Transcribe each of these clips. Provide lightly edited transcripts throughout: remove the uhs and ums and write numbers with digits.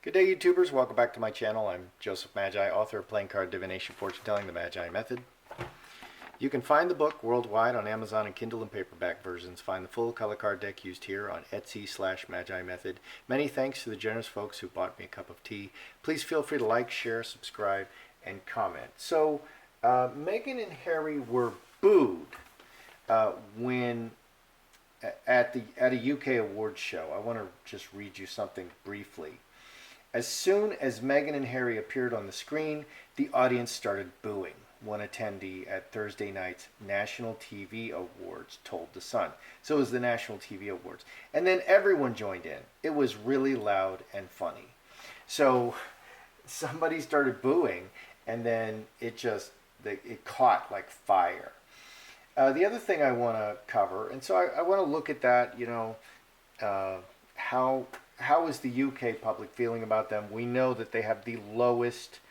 Good day, YouTubers. Welcome back to my channel. I'm Joseph Magi, author of Playing Card Divination Fortune Telling, the Magi Method. You can find the book worldwide on Amazon and Kindle and paperback versions. Find the full color card deck used here on Etsy/Magi Method. Many thanks to the generous folks who bought me a cup of tea. Please feel free to like, share, subscribe, and comment. So, Meghan and Harry were booed when at a UK awards show. I want to just read you something briefly. As soon as Meghan and Harry appeared on the screen, the audience started booing, one attendee at Thursday night's National TV Awards told The Sun. So it was the National TV Awards. And then everyone joined in. It was really loud and funny. So somebody started booing, and then it caught like fire. The other thing I want to cover, and so I want to look at that, how is the UK public feeling about them? We know that they have the lowest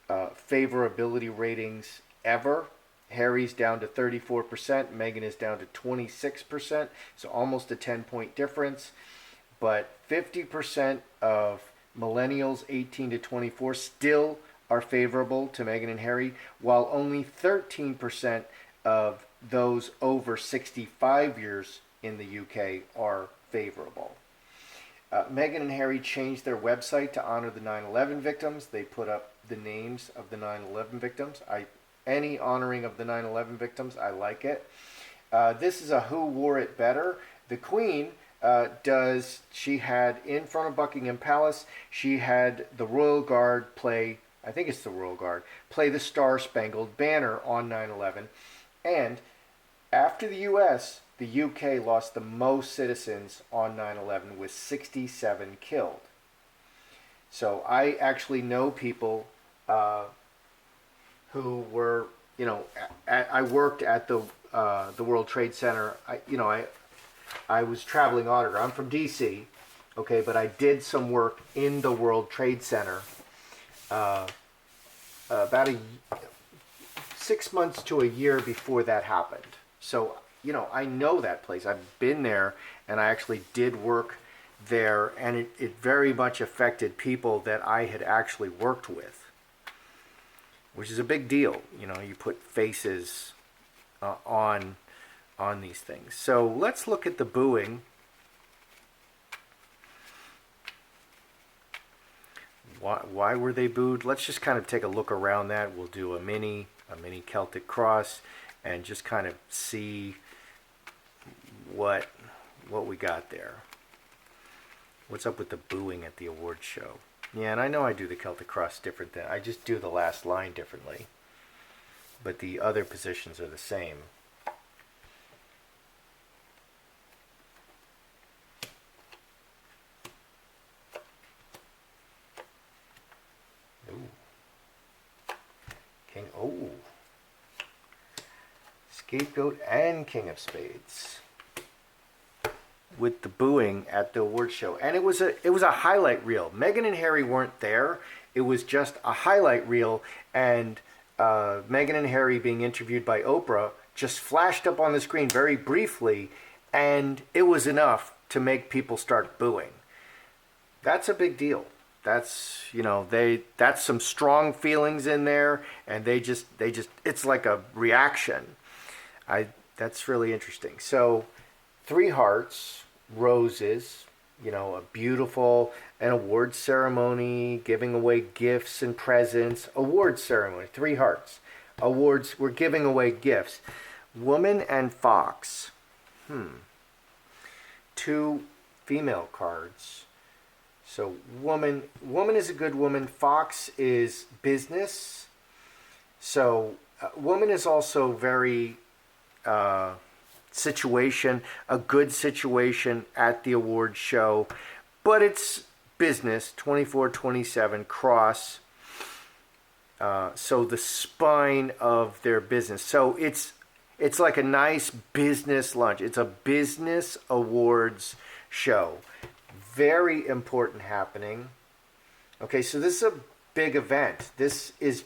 favorability ratings ever. Harry's down to 34%. Meghan is down to 26%. So almost a 10-point difference. But 50% of millennials 18 to 24 still are favorable to Meghan and Harry, while only 13% of those over 65 years in the UK are favorable. Meghan and Harry changed their website to honor the 9/11 victims. They put up the names of the 9/11 victims. Any honoring of the 9/11 victims, I like it. This is a Who Wore It Better. The Queen she had in front of Buckingham Palace, she had the Royal Guard play, I think it's the Royal Guard, play the Star Spangled Banner on 9/11. And after the US, the UK lost the most citizens on 9/11 with 67 killed. So I actually know people who were, I worked at the World Trade Center. I was traveling auditor. I'm from DC, okay, but I did some work in the World Trade Center about 6 months to a year before that happened. So I know that place. I've been there, and I actually did work there, and it very much affected people that I had actually worked with, which is a big deal. You put faces on these things. So let's look at the booing. Why were they booed? Let's just kind of take a look around that. We'll do a mini Celtic cross and just kind of see what we got there. What's up with the booing at the award show? Yeah, and I know I do the Celtic cross different than I just do the last line differently, but the other positions are the same. Ooh. King. Oh. Scapegoat and King of Spades with the booing at the award show. And it was a highlight reel. Meghan and Harry weren't there. It was just a highlight reel, and Meghan and Harry being interviewed by Oprah just flashed up on the screen very briefly, and it was enough to make people start booing. That's a big deal. That's that's some strong feelings in there, and they just it's like a reaction. That's really interesting. So 3 hearts, roses, a beautiful, an award ceremony, giving away gifts and presents, award ceremony, 3 hearts. Awards, we're giving away gifts. Woman and fox. 2 female cards. So woman is a good woman. Fox is business. So woman is also very situation, a good situation at the award show, but it's business. 24-27 cross. So the spine of their business. So it's like a nice business lunch. It's a business awards show. Very important happening. Okay, so this is a big event. This is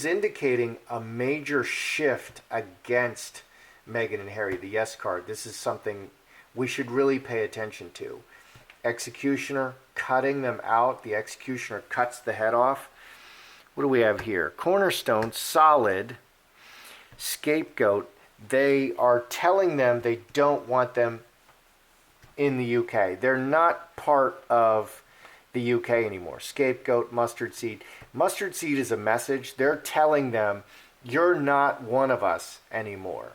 indicating a major shift against Meghan and Harry, the yes card. This is something we should really pay attention to. executioner, cutting them out. The executioner cuts the head off. What do we have here? Cornerstone, solid, scapegoat. They are telling them they don't want them in the UK. They're not part of the UK anymore. Scapegoat, mustard seed. Mustard seed is a message. They're telling them you're not one of us anymore.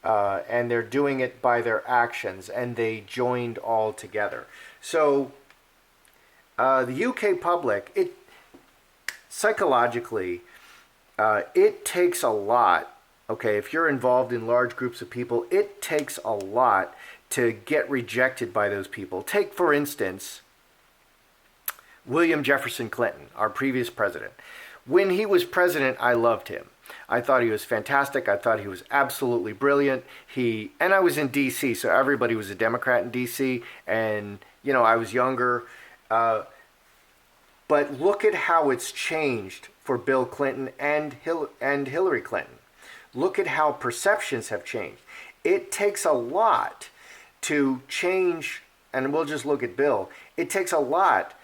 And they're doing it by their actions, and they joined all together. So the UK public, it psychologically, it takes a lot. Okay, if you're involved in large groups of people, it takes a lot to get rejected by those people. Take, for instance, William Jefferson Clinton, our previous president. When he was president, I loved him. I thought he was fantastic. I thought he was absolutely brilliant. And I was in D.C., so everybody was a Democrat in D.C., and, I was younger. But look at how it's changed for Bill Clinton and Hillary Clinton. Look at how perceptions have changed. It takes a lot to change, and we'll just look at Bill. It takes a lot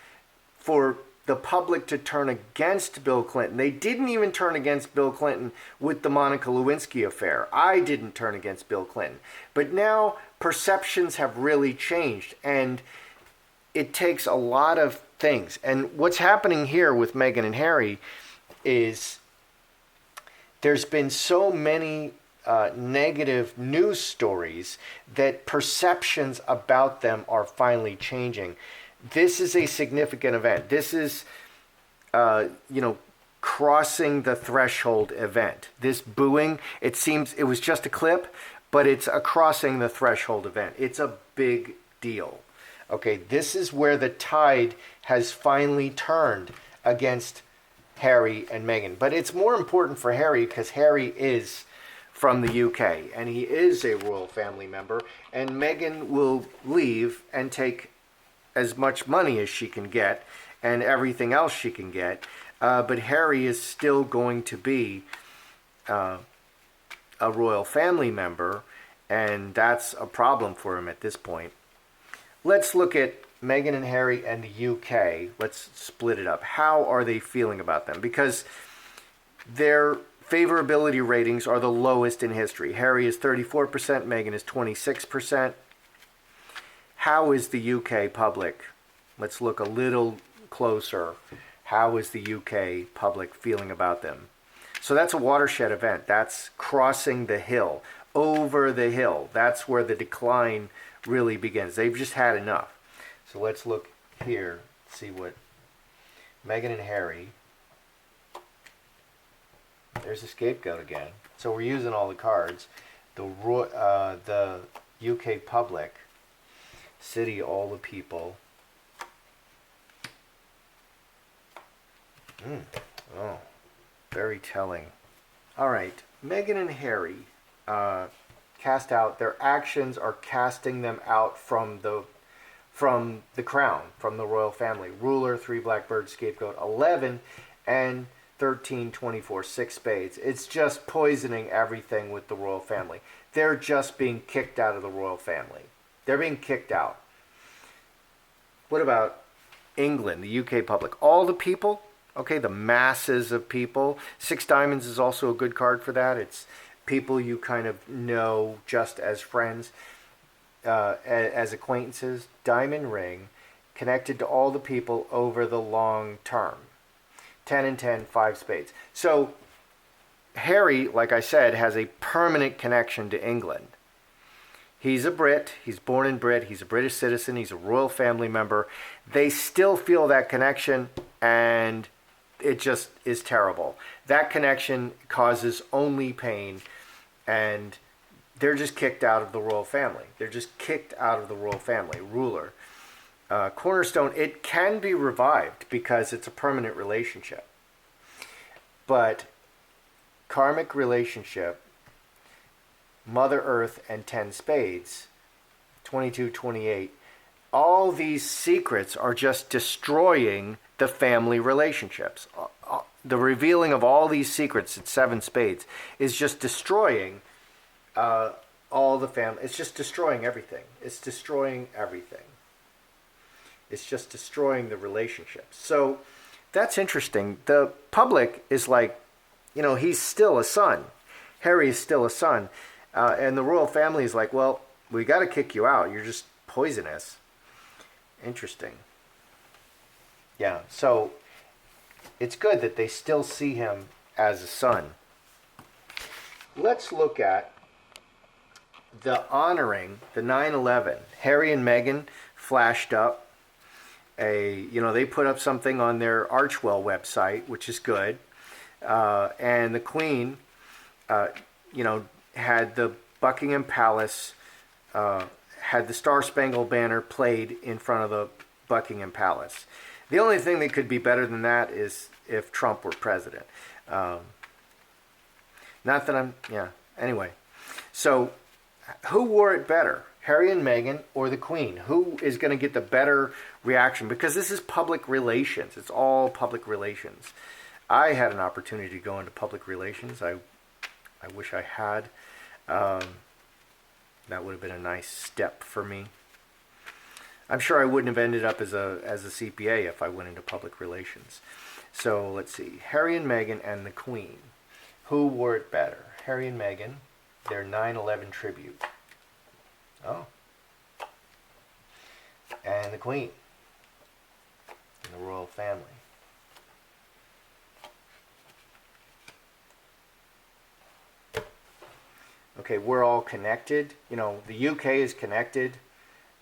for the public to turn against Bill Clinton. They didn't even turn against Bill Clinton with the Monica Lewinsky affair. I didn't turn against Bill Clinton. But now perceptions have really changed, and it takes a lot of things. And what's happening here with Meghan and Harry is there's been so many negative news stories that perceptions about them are finally changing. This is a significant event. This is, crossing the threshold event. This booing, it seems it was just a clip, but it's a crossing the threshold event. It's a big deal. Okay, this is where the tide has finally turned against Harry and Meghan. But it's more important for Harry because Harry is from the UK and he is a royal family member, and Meghan will leave and take as much money as she can get and everything else she can get. But Harry is still going to be a royal family member, and that's a problem for him at this point. Let's look at Meghan and Harry and the UK. Let's split it up. How are they feeling about them? Because their favorability ratings are the lowest in history. Harry is 34%, Meghan is 26%. How is the UK public? Let's look a little closer. How is the UK public feeling about them? So that's a watershed event. That's crossing the hill, over the hill. That's where the decline really begins. They've just had enough. So let's look here, see what Meghan and Harry. There's a scapegoat again. So we're using all the cards. The UK public, city, all the people. Oh, very telling. All right, Meghan and Harry cast out. Their actions are casting them out from the crown, from the royal family. Ruler, 3 blackbirds, scapegoat, 11, and 13, 24, 6 spades. It's just poisoning everything with the royal family. They're just being kicked out of the royal family. They're being kicked out. What about England, the UK public? All the people, okay, the masses of people. 6 diamonds is also a good card for that. It's people you kind of know just as friends, as acquaintances. Diamond ring, connected to all the people over the long term. 10 and 10, 5 spades. So Harry, like I said, has a permanent connection to England. He's a Brit. He's born in Brit. He's a British citizen. He's a royal family member. They still feel that connection, and it just is terrible. That connection causes only pain, and they're just kicked out of the royal family. They're just kicked out of the royal family. Ruler. Cornerstone, it can be revived because it's a permanent relationship. But karmic relationship, Mother Earth and 10 spades, 22, 28, all these secrets are just destroying the family relationships. The revealing of all these secrets at 7 spades is just destroying all the family. It's just destroying everything. It's destroying everything. It's just destroying the relationships. So that's interesting. The public is like, he's still a son. Harry is still a son. And the royal family is like, well, we got to kick you out. You're just poisonous. Interesting. Yeah, so it's good that they still see him as a son. Let's look at the honoring, the 9/11. Harry and Meghan flashed up they put up something on their Archwell website, which is good. And the Queen, had the Buckingham Palace, had the Star Spangled Banner played in front of the Buckingham Palace. The only thing that could be better than that is if Trump were president. Anyway. So, who wore it better? Harry and Meghan or the Queen? Who is going to get the better reaction? Because this is public relations. It's all public relations. I had an opportunity to go into public relations. I wish I had. That would have been a nice step for me. I'm sure I wouldn't have ended up as a CPA if I went into public relations. So let's see. Harry and Meghan and the Queen. Who wore it better? Harry and Meghan, their 9/11 tribute. Oh. And the Queen. And the royal family. Okay, we're all connected. The UK is connected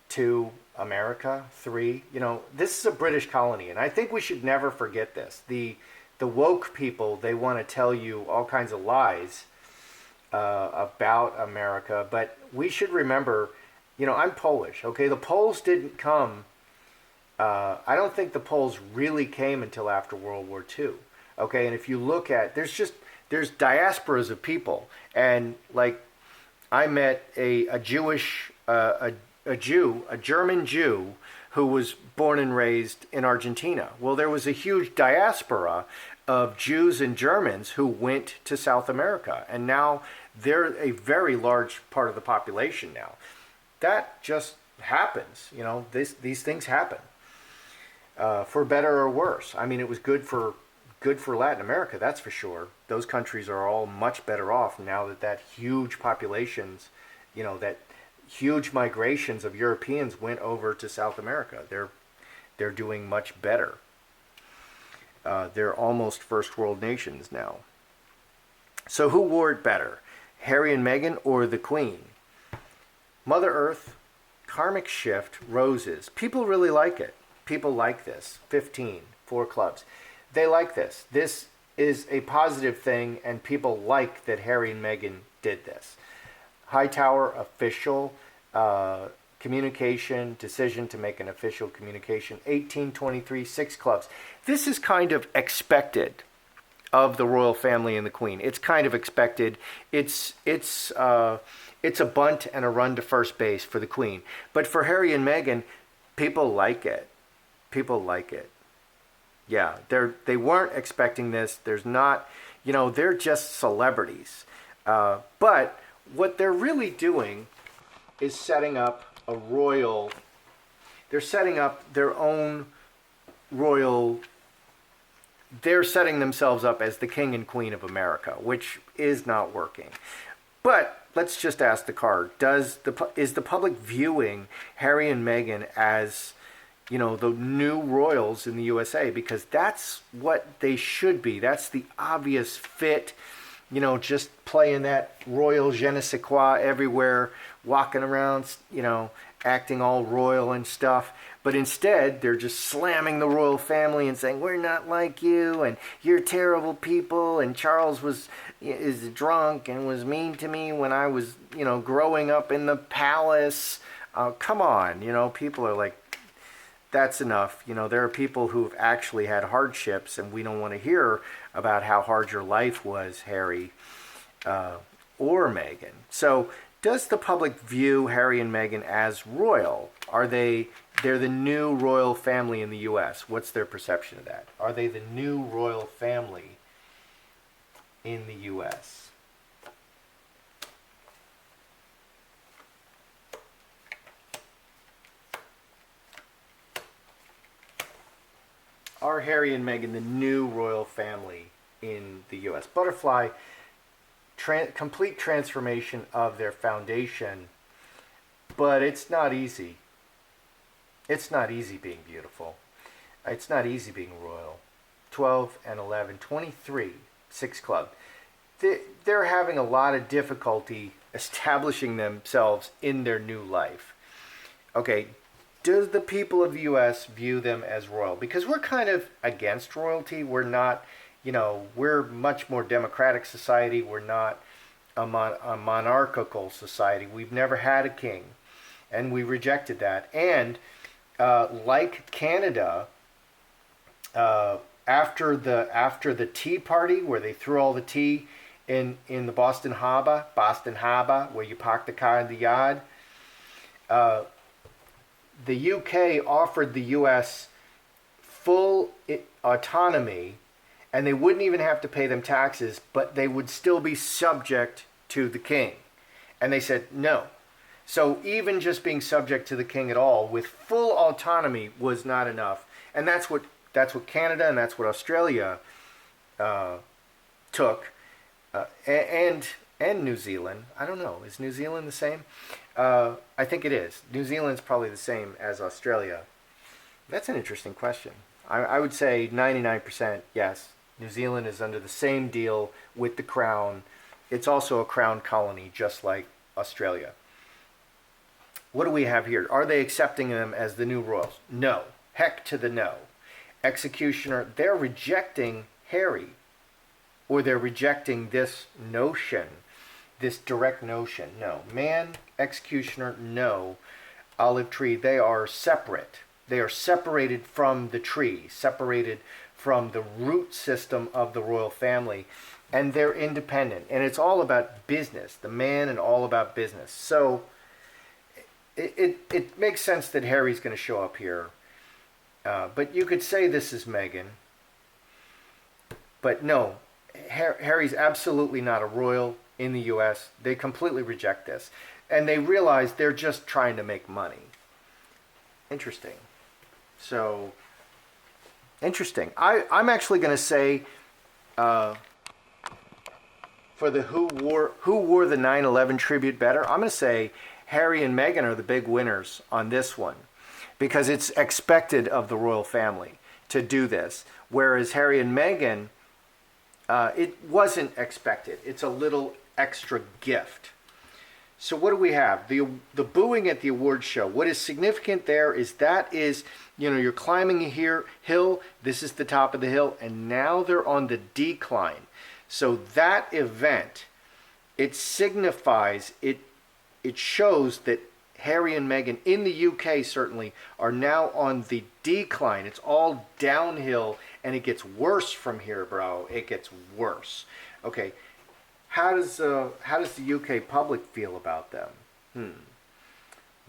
to America. 3. This is a British colony, and I think we should never forget this. The woke people, they want to tell you all kinds of lies about America, but we should remember, I'm Polish, okay? The Poles didn't come, I don't think the Poles really came until after World War II, okay? And if you look at, there's diasporas of people, and like, I met a German Jew who was born and raised in Argentina. Well, there was a huge diaspora of Jews and Germans who went to South America, and now they're a very large part of the population now. That just happens, these things happen, for better or worse. I mean, it was good for Latin America, that's for sure. Those countries are all much better off now that huge populations, that huge migrations of Europeans went over to South America. They're doing much better. They're almost first world nations now. So who wore it better? Harry and Meghan or the Queen? Mother Earth, karmic shift, roses. People really like it. People like this. 15, 4 clubs. They like this. This is a positive thing, and people like that Harry and Meghan did this. Hightower, official, communication, decision to make an official communication. 1823, 6 clubs. This is kind of expected of the royal family and the Queen. It's kind of expected. It's a bunt and a run to first base for the Queen. But for Harry and Meghan, people like it. People like it. Yeah, they weren't expecting this. There's not, they're just celebrities. But what they're really doing is setting up they're setting up their own royal, they're setting themselves up as the King and Queen of America, which is not working. But let's just ask the card, is the public viewing Harry and Meghan as, the new royals in the USA? Because that's what they should be. That's the obvious fit, just playing that royal je ne sais quoi everywhere, walking around, acting all royal and stuff. But instead, they're just slamming the royal family and saying, we're not like you, and you're terrible people, and Charles is drunk and was mean to me when I was, growing up in the palace. Come on, people are like, that's enough. There are people who've actually had hardships, and we don't want to hear about how hard your life was, Harry or Meghan. So does the public view Harry and Meghan as royal? They're the new royal family in the U.S. What's their perception of that? Are they the new royal family in the U.S.? Are Harry and Meghan the new royal family in the U.S.? Butterfly, complete transformation of their foundation, but it's not easy. It's not easy being beautiful. It's not easy being royal. 12 and 11, 23, 6 club. They're having a lot of difficulty establishing themselves in their new life. Okay, does the people of the U.S. view them as royal? Because we're kind of against royalty. We're not, we're much more democratic society. We're not a monarchical society. We've never had a king, and we rejected that. And like Canada, after the Tea Party, where they threw all the tea in the Boston Harbor, where you park the car in the yard, the UK offered the US full autonomy, and they wouldn't even have to pay them taxes, but they would still be subject to the king. And they said no. So even just being subject to the king at all with full autonomy was not enough. And that's what Canada and that's what Australia took, and New Zealand. I don't know. Is New Zealand the same? I think it is. New Zealand's probably the same as Australia. That's an interesting question. I would say 99% yes. New Zealand is under the same deal with the Crown. It's also a Crown colony, just like Australia. What do we have here? Are they accepting them as the new royals? No. Heck to the no. Executioner, they're rejecting Harry, or they're rejecting this notion, this direct notion. No. Man, executioner, no. Olive tree, they are separate. They are separated from the tree, separated from the root system of the royal family, and they're independent. And it's all about business, the man, and all about business. So it makes sense that Harry's going to show up here. But you could say this is Meghan. But no, Harry's absolutely not a royal in the U.S. They completely reject this. And they realize they're just trying to make money. Interesting. So, interesting. I'm actually going to say, for the who wore the 9/11 tribute better, I'm going to say Harry and Meghan are the big winners on this one, because it's expected of the royal family to do this. Whereas Harry and Meghan, it wasn't expected. It's a little extra gift. So what do we have? The booing at the award show. What is significant there is you're climbing a hill. This is the top of the hill, and now they're on the decline. So that event, it signifies, it shows that Harry and Meghan in the UK certainly are now on the decline. It's all downhill, and it gets worse from here, bro. It gets worse. Okay, how does the UK public feel about them?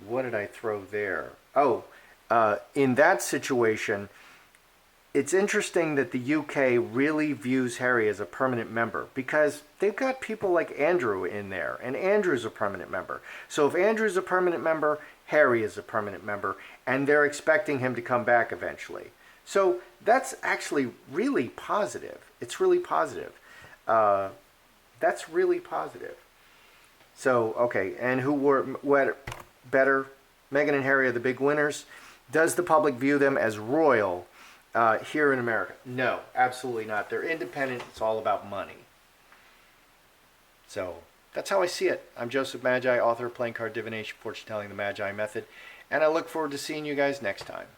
What did I throw there? Oh, in that situation, it's interesting that the UK really views Harry as a permanent member, because they've got people like Andrew in there, and Andrew's a permanent member. So if Andrew's a permanent member, Harry is a permanent member, and they're expecting him to come back eventually. So that's actually really positive. It's really positive. That's really positive. So, okay, and who were what better? Meghan and Harry are the big winners. Does the public view them as royal here in America? No, absolutely not. They're independent. It's all about money. So that's how I see it. I'm Joseph Magi, author of Playing Card Divination, Fortune Telling the Magi Method, and I look forward to seeing you guys next time.